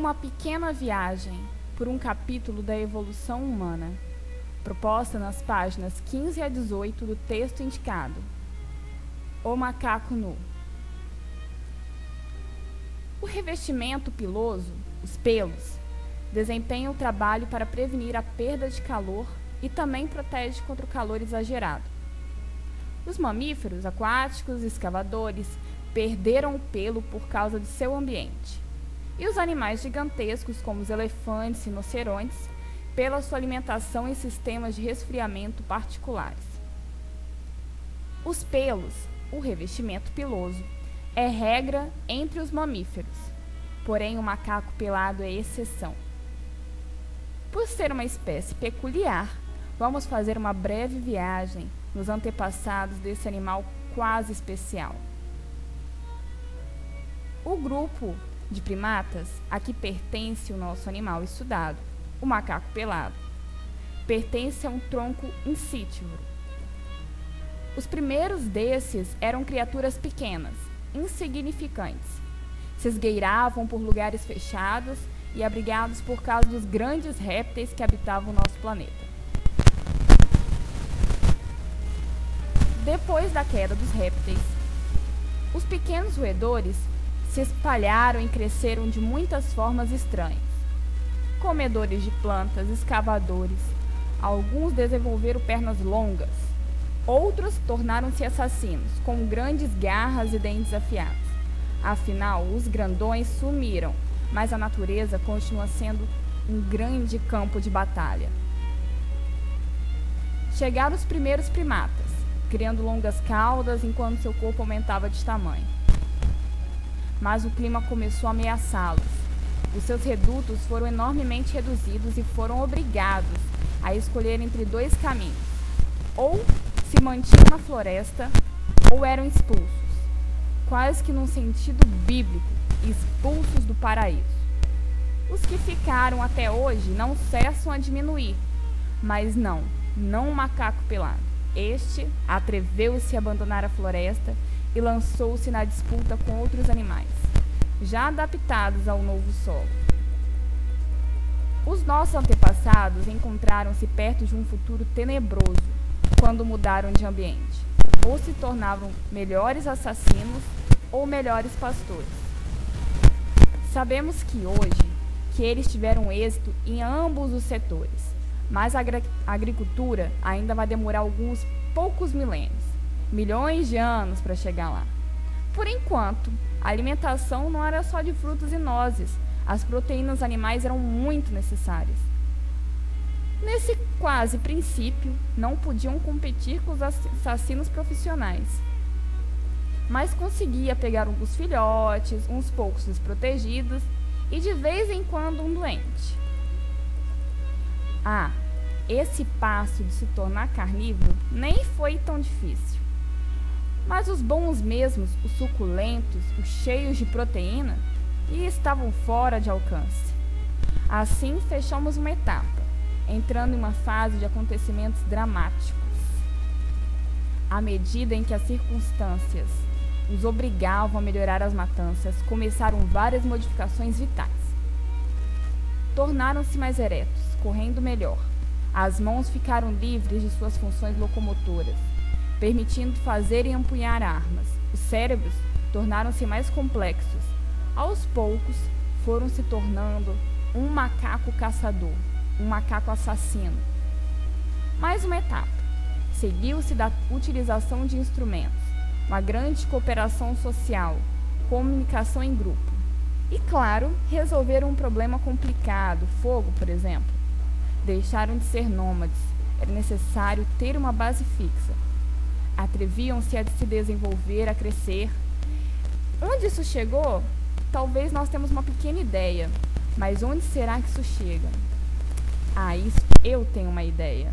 Uma pequena viagem por um capítulo da evolução humana, proposta nas páginas 15 a 18 do texto indicado. O macaco nu. O revestimento piloso, os pelos, desempenha o trabalho para prevenir a perda de calor e também protege contra o calor exagerado. Os mamíferos aquáticos e escavadores perderam o pelo por causa de seu ambiente. E os animais gigantescos, como os elefantes e rinocerontes, pela sua alimentação em sistemas de resfriamento particulares. Os pelos, o revestimento piloso, é regra entre os mamíferos, porém o macaco pelado é exceção. Por ser uma espécie peculiar, vamos fazer uma breve viagem nos antepassados desse animal quase especial. O grupo de primatas a que pertence o nosso animal estudado, o macaco pelado, pertence a um tronco insítívoro. Os primeiros desses eram criaturas pequenas, insignificantes. Se esgueiravam por lugares fechados e abrigados por causa dos grandes répteis que habitavam o nosso planeta. Depois da queda dos répteis, os pequenos roedores se espalharam e cresceram de muitas formas estranhas. Comedores de plantas, escavadores, alguns desenvolveram pernas longas, outros tornaram-se assassinos, com grandes garras e dentes afiados. Afinal, os grandões sumiram, mas a natureza continua sendo um grande campo de batalha. Chegaram os primeiros primatas, criando longas caudas enquanto seu corpo aumentava de tamanho. Mas o clima começou a ameaçá-los. Os seus redutos foram enormemente reduzidos e foram obrigados a escolher entre dois caminhos. Ou se mantinham na floresta, ou eram expulsos, quase que num sentido bíblico, expulsos do paraíso. Os que ficaram até hoje não cessam a diminuir, mas não o macaco pelado. Este atreveu-se a abandonar a floresta e lançou-se na disputa com outros animais, já adaptados ao novo solo. Os nossos antepassados encontraram-se perto de um futuro tenebroso quando mudaram de ambiente, ou se tornaram melhores assassinos ou melhores pastores. Sabemos que eles tiveram êxito em ambos os setores, mas a agricultura ainda vai demorar alguns poucos milhões de anos para chegar lá. Por enquanto, a alimentação não era só de frutos e nozes, as proteínas animais eram muito necessárias. Nesse quase princípio, não podiam competir com os assassinos profissionais, mas conseguia pegar alguns filhotes, uns poucos desprotegidos e de vez em quando um doente. Esse passo de se tornar carnívoro nem foi tão difícil. Mas os bons mesmos, os suculentos, os cheios de proteína, estavam fora de alcance. Assim, fechamos uma etapa, entrando em uma fase de acontecimentos dramáticos. À medida em que as circunstâncias os obrigavam a melhorar as matanças, começaram várias modificações vitais. Tornaram-se mais eretos, correndo melhor. As mãos ficaram livres de suas funções locomotoras, permitindo fazer e empunhar armas. Os cérebros tornaram-se mais complexos. Aos poucos, foram se tornando um macaco caçador, um macaco assassino. Mais uma etapa. Seguiu-se da utilização de instrumentos, uma grande cooperação social, comunicação em grupo. E, claro, resolveram um problema complicado, fogo, por exemplo. Deixaram de ser nômades. Era necessário ter uma base fixa. Atreviam-se a se desenvolver, a crescer. Onde isso chegou? Talvez nós temos uma pequena ideia. Mas onde será que isso chega? Isso eu tenho uma ideia.